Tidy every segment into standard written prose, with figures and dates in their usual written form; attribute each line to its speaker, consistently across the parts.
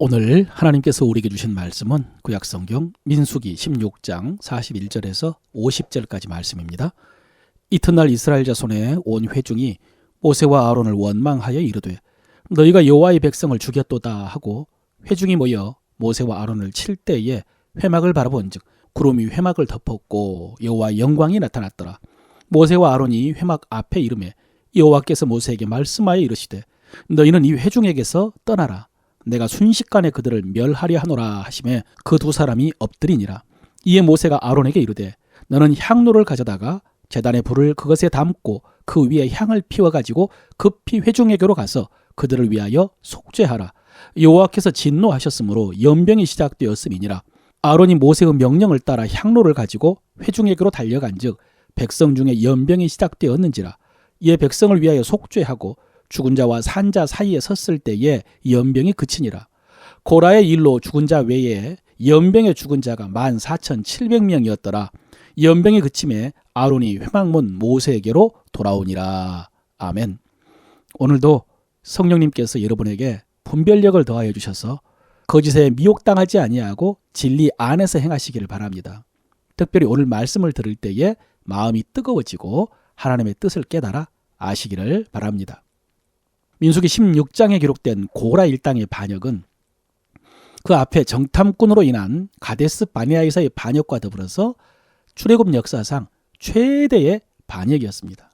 Speaker 1: 오늘 하나님께서 우리에게 주신 말씀은 구약성경 민수기 16장 41절에서 50절까지 말씀입니다. 이튿날 이스라엘 자손의 온 회중이 모세와 아론을 원망하여 이르되 너희가 여호와의 백성을 죽였도다 하고 회중이 모여 모세와 아론을 칠 때에 회막을 바라본즉 구름이 회막을 덮었고 여호와의 영광이 나타났더라. 모세와 아론이 회막 앞에 이르매 여호와께서 모세에게 말씀하여 이르시되 너희는 이 회중에게서 떠나라. 내가 순식간에 그들을 멸하려 하노라 하시매 그 두 사람이 엎드리니라. 이에 모세가 아론에게 이르되 너는 향로를 가져다가 제단의 불을 그것에 담고 그 위에 향을 피워가지고 급히 회중에게로 가서 그들을 위하여 속죄하라. 여호와께서 진노하셨으므로 연병이 시작되었음이니라. 아론이 모세의 명령을 따라 향로를 가지고 회중에게로 달려간즉 백성 중에 연병이 시작되었는지라. 이에 백성을 위하여 속죄하고 죽은 자와 산 자 사이에 섰을 때에 연병이 그치니라. 고라의 일로 죽은 자 외에 연병에 죽은 자가 14,700명이었더라. 연병이 그침에 아론이 회막문 모세에게로 돌아오니라. 아멘. 오늘도 성령님께서 여러분에게 분별력을 더하여 주셔서 거짓에 미혹당하지 아니하고 진리 안에서 행하시기를 바랍니다. 특별히 오늘 말씀을 들을 때에 마음이 뜨거워지고 하나님의 뜻을 깨달아 아시기를 바랍니다. 민수기 16장에 기록된 고라 일당의 반역은 그 앞에 정탐꾼으로 인한 가데스 바네아에서의 반역과 더불어서 출애굽 역사상 최대의 반역이었습니다.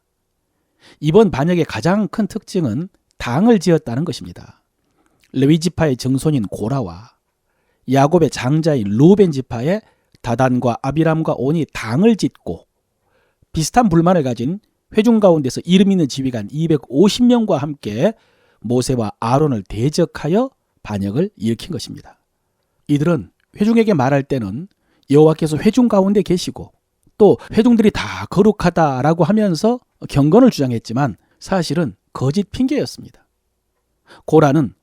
Speaker 1: 이번 반역의 가장 큰 특징은 당을 지었다는 것입니다. 레위 지파의 증손인 고라와 야곱의 장자인 루벤 지파의 다단과 아비람과 온이 당을 짓고 비슷한 불만을 가진 회중 가운데서 이름 있는 지휘관 250명과 함께 모세와 아론을 대적하여 반역을 일으킨 것입니다. 이들은 회중에게 말할 때는 여호와께서 회중 가운데 계시고 또 회중들이 다 거룩하다라고 하면서 경건을 주장했지만 사실은 거짓 핑계였습니다. 고라는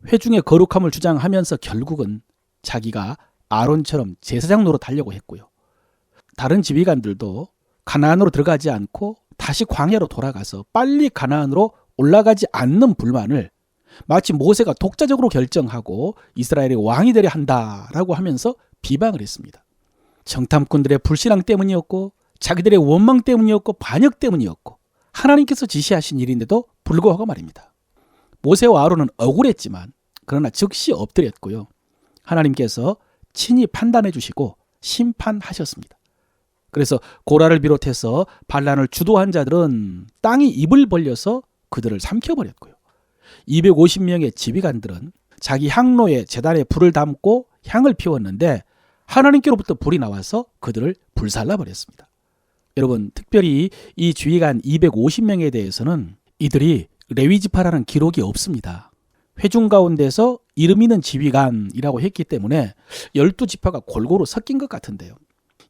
Speaker 1: 회중의 거룩함을 주장하면서 결국은 자기가 아론처럼 제사장 노릇하려고 했고요. 다른 지휘관들도 가나안으로 들어가지 않고 다시 광야로 돌아가서 빨리 가나안으로 올라가지 않는 불만을 마치 모세가 독자적으로 결정하고 이스라엘의 왕이 되려 한다라고 하면서 비방을 했습니다. 정탐꾼들의 불신앙 때문이었고 자기들의 원망 때문이었고 반역 때문이었고 하나님께서 지시하신 일인데도 불구하고 말입니다. 모세와 아론은 억울했지만 그러나 즉시 엎드렸고요. 하나님께서 친히 판단해 주시고 심판하셨습니다. 그래서 고라를 비롯해서 반란을 주도한 자들은 땅이 입을 벌려서 그들을 삼켜버렸고요. 250명의 지휘관들은 자기 향로에 제단에 불을 담고 향을 피웠는데 하나님께로부터 불이 나와서 그들을 불살라버렸습니다. 여러분, 특별히 이 지휘관 250명에 대해서는 이들이 레위지파라는 기록이 없습니다. 회중 가운데서 이름 있는 지휘관이라고 했기 때문에 12지파가 골고루 섞인 것 같은데요.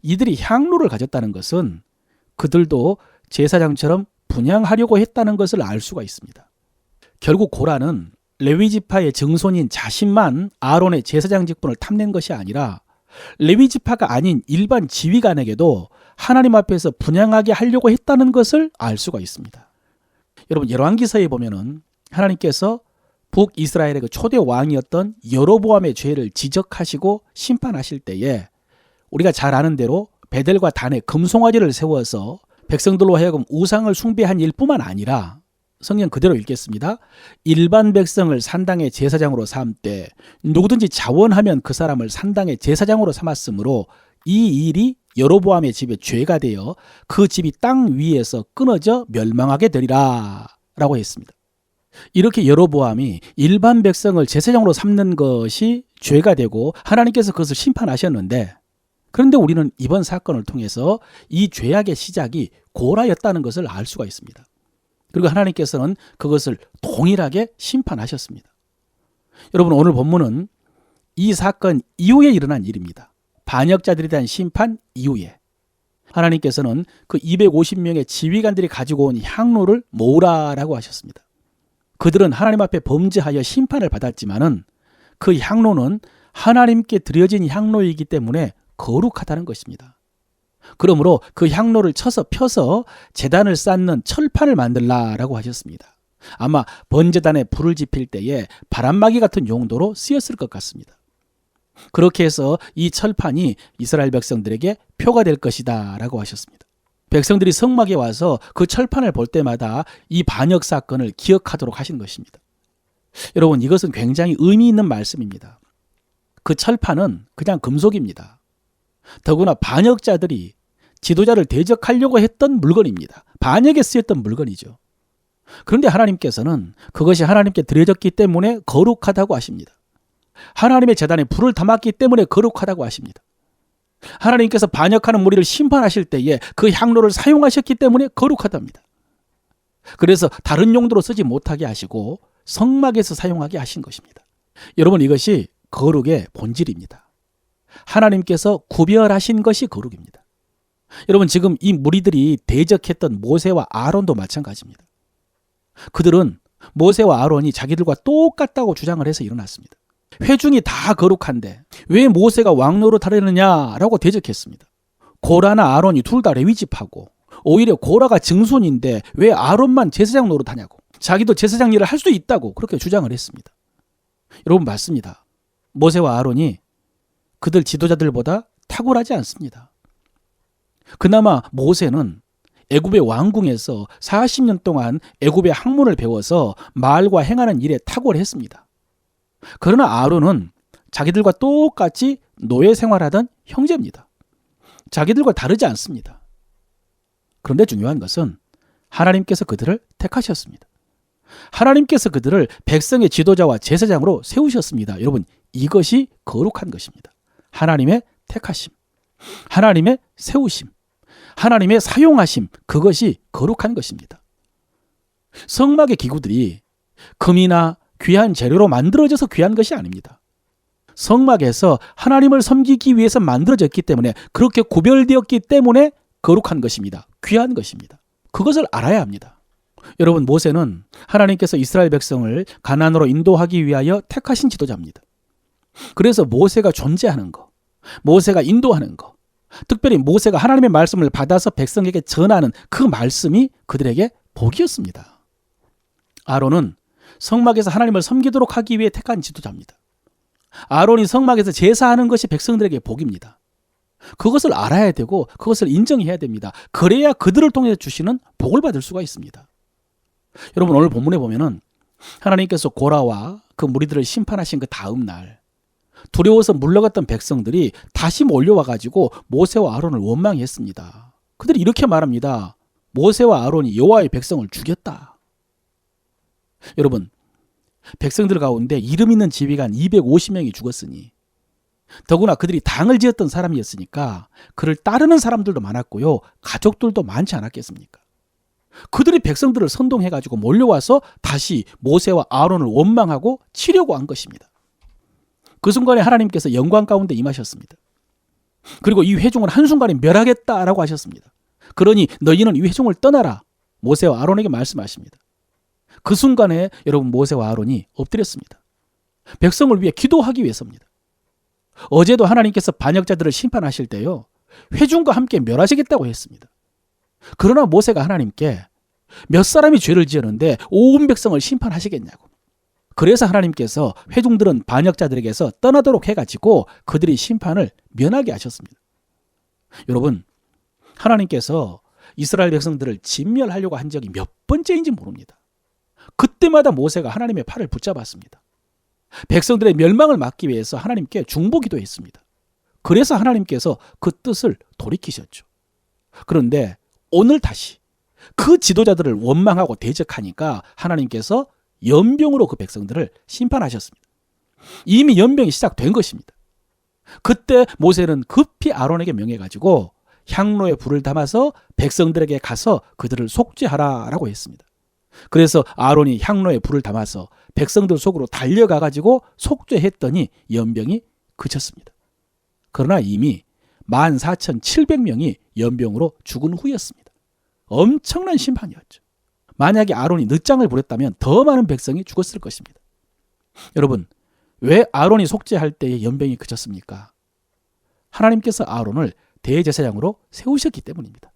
Speaker 1: 이들이 향로를 가졌다는 것은 그들도 제사장처럼 분향하려고 했다는 것을 알 수가 있습니다. 결국 고라는 레위지파의 증손인 자신만 아론의 제사장 직분을 탐낸 것이 아니라 레위지파가 아닌 일반 지휘관에게도 하나님 앞에서 분향하게 하려고 했다는 것을 알 수가 있습니다. 여러분, 열왕기서에 보면은 하나님께서 북이스라엘의 그 초대 왕이었던 여로보암의 죄를 지적하시고 심판하실 때에 우리가 잘 아는 대로 베델과 단에 금송아지를 세워서 백성들로 하여금 우상을 숭배한 일뿐만 아니라 성경 그대로 읽겠습니다. 일반 백성을 산당의 제사장으로 삼되 누구든지 자원하면 그 사람을 산당의 제사장으로 삼았으므로 이 일이 여로보암의 집에 죄가 되어 그 집이 땅 위에서 끊어져 멸망하게 되리라 라고 했습니다. 이렇게 여로보암이 일반 백성을 제사장으로 삼는 것이 죄가 되고 하나님께서 그것을 심판하셨는데 그런데 우리는 이번 사건을 통해서 이 죄악의 시작이 고라였다는 것을 알 수가 있습니다. 그리고 하나님께서는 그것을 동일하게 심판하셨습니다. 여러분, 오늘 본문은 이 사건 이후에 일어난 일입니다. 반역자들에 대한 심판 이후에 하나님께서는 그 250명의 지휘관들이 가지고 온 향로를 모으라라고 하셨습니다. 그들은 하나님 앞에 범죄하여 심판을 받았지만은 그 향로는 하나님께 드려진 향로이기 때문에 거룩하다는 것입니다. 그러므로 그 향로를 쳐서 펴서 제단을 쌓는 철판을 만들라라고 하셨습니다. 아마 번제단에 불을 지필 때에 바람막이 같은 용도로 쓰였을 것 같습니다. 그렇게 해서 이 철판이 이스라엘 백성들에게 표가 될 것이다 라고 하셨습니다. 백성들이 성막에 와서 그 철판을 볼 때마다 이 반역 사건을 기억하도록 하신 것입니다. 여러분, 이것은 굉장히 의미 있는 말씀입니다. 그 철판은 그냥 금속입니다. 더구나 반역자들이 지도자를 대적하려고 했던 물건입니다. 반역에 쓰였던 물건이죠. 그런데 하나님께서는 그것이 하나님께 드려졌기 때문에 거룩하다고 하십니다. 하나님의 제단에 불을 담았기 때문에 거룩하다고 하십니다. 하나님께서 반역하는 무리를 심판하실 때에 그 향로를 사용하셨기 때문에 거룩하답니다. 그래서 다른 용도로 쓰지 못하게 하시고 성막에서 사용하게 하신 것입니다. 여러분, 이것이 거룩의 본질입니다. 하나님께서 구별하신 것이 거룩입니다. 여러분, 지금 이 무리들이 대적했던 모세와 아론도 마찬가지입니다. 그들은 모세와 아론이 자기들과 똑같다고 주장을 해서 일어났습니다. 회중이 다 거룩한데 왜 모세가 왕노로 타려느냐라고 대적했습니다. 고라나 아론이 둘 다 레위지파고 오히려 고라가 증손인데 왜 아론만 제사장 노릇하냐고, 자기도 제사장 일을 할 수 있다고 그렇게 주장을 했습니다. 여러분, 맞습니다. 모세와 아론이 그들 지도자들보다 탁월하지 않습니다. 그나마 모세는 애굽의 왕궁에서 40년 동안 애굽의 학문을 배워서 말과 행하는 일에 탁월했습니다. 그러나 아론은 자기들과 똑같이 노예 생활하던 형제입니다. 자기들과 다르지 않습니다. 그런데 중요한 것은 하나님께서 그들을 택하셨습니다. 하나님께서 그들을 백성의 지도자와 제사장으로 세우셨습니다. 여러분, 이것이 거룩한 것입니다. 하나님의 택하심, 하나님의 세우심, 하나님의 사용하심, 그것이 거룩한 것입니다. 성막의 기구들이 금이나 귀한 재료로 만들어져서 귀한 것이 아닙니다. 성막에서 하나님을 섬기기 위해서 만들어졌기 때문에, 그렇게 구별되었기 때문에 거룩한 것입니다. 귀한 것입니다. 그것을 알아야 합니다. 여러분, 모세는 하나님께서 이스라엘 백성을 가나안으로 인도하기 위하여 택하신 지도자입니다. 그래서 모세가 존재하는 거, 모세가 인도하는 거, 특별히 모세가 하나님의 말씀을 받아서 백성에게 전하는 그 말씀이 그들에게 복이었습니다. 아론은 성막에서 하나님을 섬기도록 하기 위해 택한 지도자입니다. 아론이 성막에서 제사하는 것이 백성들에게 복입니다. 그것을 알아야 되고 그것을 인정해야 됩니다. 그래야 그들을 통해 주시는 복을 받을 수가 있습니다. 여러분, 오늘 본문에 보면은 하나님께서 고라와 그 무리들을 심판하신 그 다음 날, 두려워서 물러갔던 백성들이 다시 몰려와가지고 모세와 아론을 원망했습니다. 그들이 이렇게 말합니다. 모세와 아론이 여호와의 백성을 죽였다. 여러분, 백성들 가운데 이름 있는 지휘관 250명이 죽었으니, 더구나 그들이 당을 지었던 사람이었으니까 그를 따르는 사람들도 많았고요, 가족들도 많지 않았겠습니까? 그들이 백성들을 선동해가지고 몰려와서 다시 모세와 아론을 원망하고 치려고 한 것입니다. 그 순간에 하나님께서 영광 가운데 임하셨습니다. 그리고 이 회중을 한순간에 멸하겠다라고 하셨습니다. 그러니 너희는 이 회중을 떠나라, 모세와 아론에게 말씀하십니다. 그 순간에 여러분, 모세와 아론이 엎드렸습니다. 백성을 위해 기도하기 위해서입니다. 어제도 하나님께서 반역자들을 심판하실 때요, 회중과 함께 멸하시겠다고 했습니다. 그러나 모세가 하나님께 몇 사람이 죄를 지었는데 온 백성을 심판하시겠냐고. 그래서 하나님께서 회중들은 반역자들에게서 떠나도록 해가지고 그들이 심판을 면하게 하셨습니다. 여러분, 하나님께서 이스라엘 백성들을 진멸하려고 한 적이 몇 번째인지 모릅니다. 그때마다 모세가 하나님의 팔을 붙잡았습니다. 백성들의 멸망을 막기 위해서 하나님께 중보기도 했습니다. 그래서 하나님께서 그 뜻을 돌이키셨죠. 그런데 오늘 다시 그 지도자들을 원망하고 대적하니까 하나님께서 연병으로 그 백성들을 심판하셨습니다. 이미 연병이 시작된 것입니다. 그때 모세는 급히 아론에게 명해가지고 향로에 불을 담아서 백성들에게 가서 그들을 속죄하라라고 했습니다. 그래서 아론이 향로에 불을 담아서 백성들 속으로 달려가가지고 속죄했더니 연병이 그쳤습니다. 그러나 이미 14,700명이 연병으로 죽은 후였습니다. 엄청난 심판이었죠. 만약에 아론이 늦장을 부렸다면 더 많은 백성이 죽었을 것입니다. 여러분, 왜 아론이 속죄할 때에 연병이 그쳤습니까? 하나님께서 아론을 대제사장으로 세우셨기 때문입니다.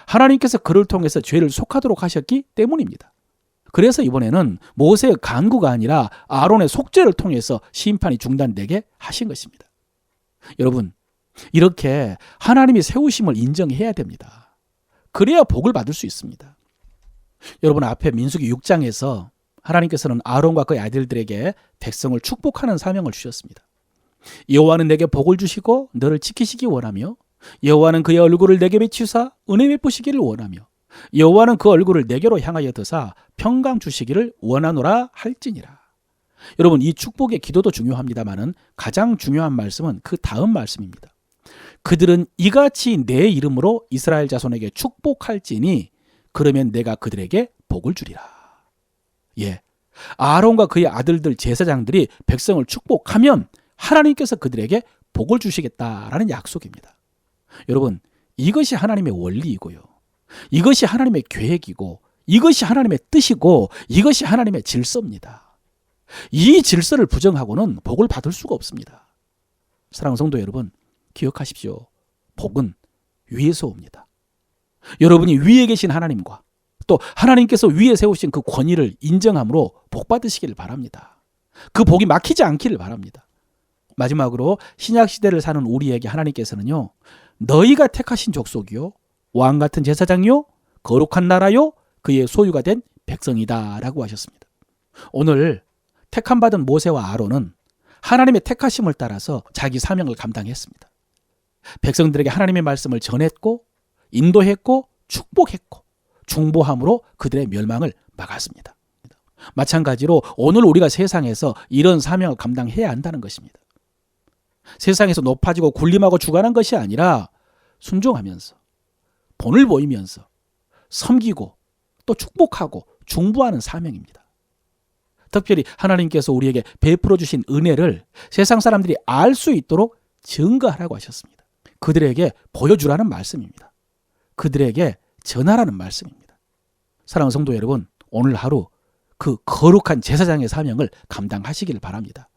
Speaker 1: 하나님께서 그를 통해서 죄를 속하도록 하셨기 때문입니다. 그래서 이번에는 모세의 간구가 아니라 아론의 속죄를 통해서 심판이 중단되게 하신 것입니다. 여러분, 이렇게 하나님이 세우심을 인정해야 됩니다. 그래야 복을 받을 수 있습니다. 여러분, 앞에 민수기 6장에서 하나님께서는 아론과 그의 아들들에게 백성을 축복하는 사명을 주셨습니다. 여호와는 내게 복을 주시고 너를 지키시기 원하며 여호와는 그의 얼굴을 내게 비추사 은혜 베푸시기를 원하며 여호와는 그 얼굴을 내게로 향하여 드사 평강 주시기를 원하노라 할지니라. 여러분, 이 축복의 기도도 중요합니다마는 가장 중요한 말씀은 그 다음 말씀입니다. 그들은 이같이 내 이름으로 이스라엘 자손에게 축복할지니 그러면 내가 그들에게 복을 주리라. 예, 아론과 그의 아들들 제사장들이 백성을 축복하면 하나님께서 그들에게 복을 주시겠다라는 약속입니다. 여러분, 이것이 하나님의 원리이고요. 이것이 하나님의 계획이고 이것이 하나님의 뜻이고 이것이 하나님의 질서입니다. 이 질서를 부정하고는 복을 받을 수가 없습니다. 사랑하는 성도 여러분, 기억하십시오. 복은 위에서 옵니다. 여러분이 위에 계신 하나님과 또 하나님께서 위에 세우신 그 권위를 인정함으로 복 받으시기를 바랍니다. 그 복이 막히지 않기를 바랍니다. 마지막으로 신약시대를 사는 우리에게 하나님께서는요, 너희가 택하신 족속이요 왕같은 제사장이요 거룩한 나라요 그의 소유가 된 백성이다 라고 하셨습니다. 오늘 택함받은 모세와 아론은 하나님의 택하심을 따라서 자기 사명을 감당했습니다. 백성들에게 하나님의 말씀을 전했고 인도했고 축복했고 중보함으로 그들의 멸망을 막았습니다. 마찬가지로 오늘 우리가 세상에서 이런 사명을 감당해야 한다는 것입니다. 세상에서 높아지고 군림하고 주관한 것이 아니라 순종하면서 본을 보이면서 섬기고 또 축복하고 중보하는 사명입니다. 특별히 하나님께서 우리에게 베풀어 주신 은혜를 세상 사람들이 알 수 있도록 증거하라고 하셨습니다. 그들에게 보여주라는 말씀입니다. 그들에게 전하라는 말씀입니다. 사랑하는 성도 여러분, 오늘 하루 그 거룩한 제사장의 사명을 감당하시기를 바랍니다.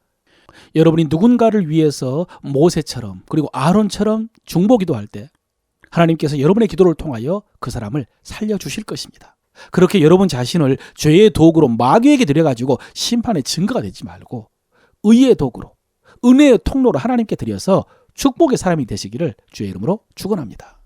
Speaker 1: 여러분이 누군가를 위해서 모세처럼 그리고 아론처럼 중보기도할 때 하나님께서 여러분의 기도를 통하여 그 사람을 살려주실 것입니다. 그렇게 여러분 자신을 죄의 도구로 마귀에게 드려가지고 심판의 증거가 되지 말고 의의 도구로 은혜의 통로로 하나님께 드려서 축복의 사람이 되시기를 주의 이름으로 축원합니다.